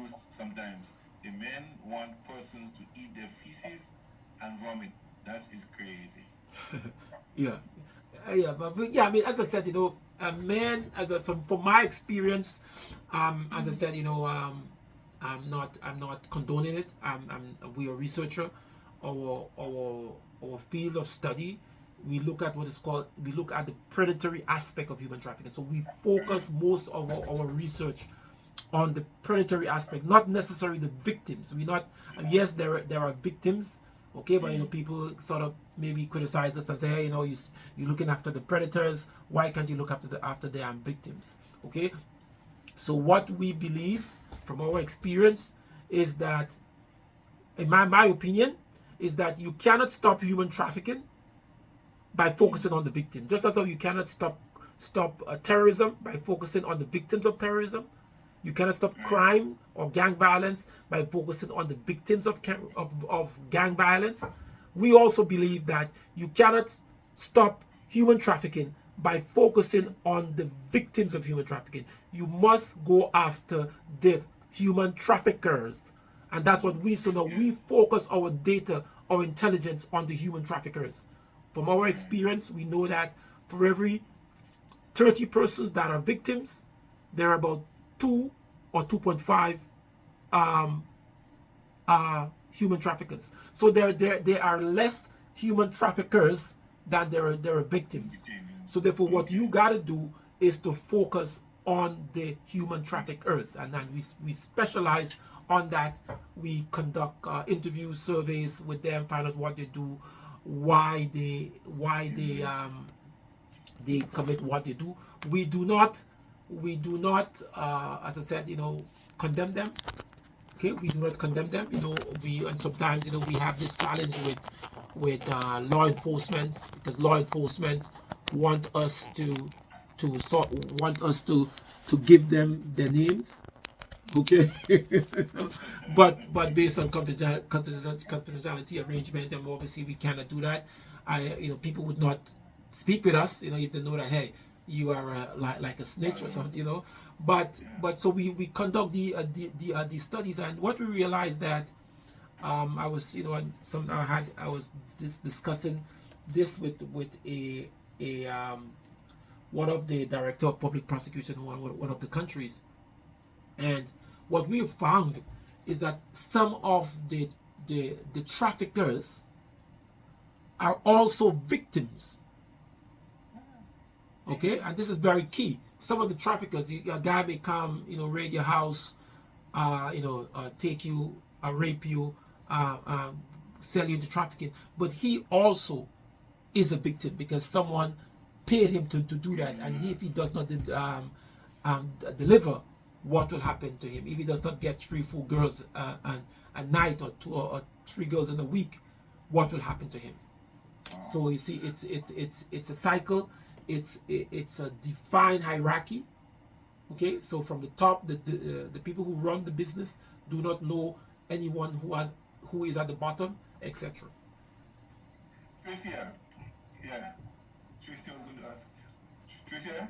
post sometimes. The men want persons to eat their feces and vomit. That is crazy. Yeah. But yeah, I mean, as I said, a man, from my experience, as I said, I'm not condoning it. We are a researcher. Our field of study, we look at we look at the predatory aspect of human trafficking. So we focus most of our research on the predatory aspect, not necessarily the victims. We not Yes, there are victims, okay, but people sort of maybe criticize us and say, hey, you're looking after the predators. Why can't you look after their victims? Okay, so what we believe from our experience is that, in my opinion, is that you cannot stop human trafficking by focusing on the victim. Just as how you cannot stop terrorism by focusing on the victims of terrorism, you cannot stop crime or gang violence by focusing on the victims of gang violence. We also believe that you cannot stop human trafficking by focusing on the victims of human trafficking. You must go after the human traffickers. And that's what so now we focus our data, our intelligence on the human traffickers. From our experience, we know that for every 30 persons that are victims, there are about 2 or 2.5 human traffickers. So there are less human traffickers than there are victims. So therefore, what you got to do is to focus on the human traffickers, and then we specialize on that. We conduct interviews, surveys with them, find out what they do, why they commit what they do. We do not, as I said, condemn them. Okay, we do not condemn them. And sometimes we have this challenge with law enforcement, because law enforcement want us to give them their names. Okay, but based on confidentiality arrangement, and obviously we cannot do that. People would not speak with us, if they know that, hey, you are like a snitch or something, But so we conduct the studies, and what we realized that I was discussing this with a one of the director of public prosecution in one of the countries. And what we have found is that some of the traffickers are also victims. Okay, and this is very key. Some of the traffickers, a guy may come, raid your house, take you, rape you, sell you into trafficking, but he also is a victim because someone paid him to do that, and if he does not deliver, what will happen to him? If he does not get 3-4 girls a night, or 2 or 3 girls in a week, what will happen to him? So you see, it's a cycle. It's a defined hierarchy. Okay, so from the top, the people who run the business do not know anyone who is at the bottom, etc. Tricia, yeah. Tricia was going to ask. Tricia?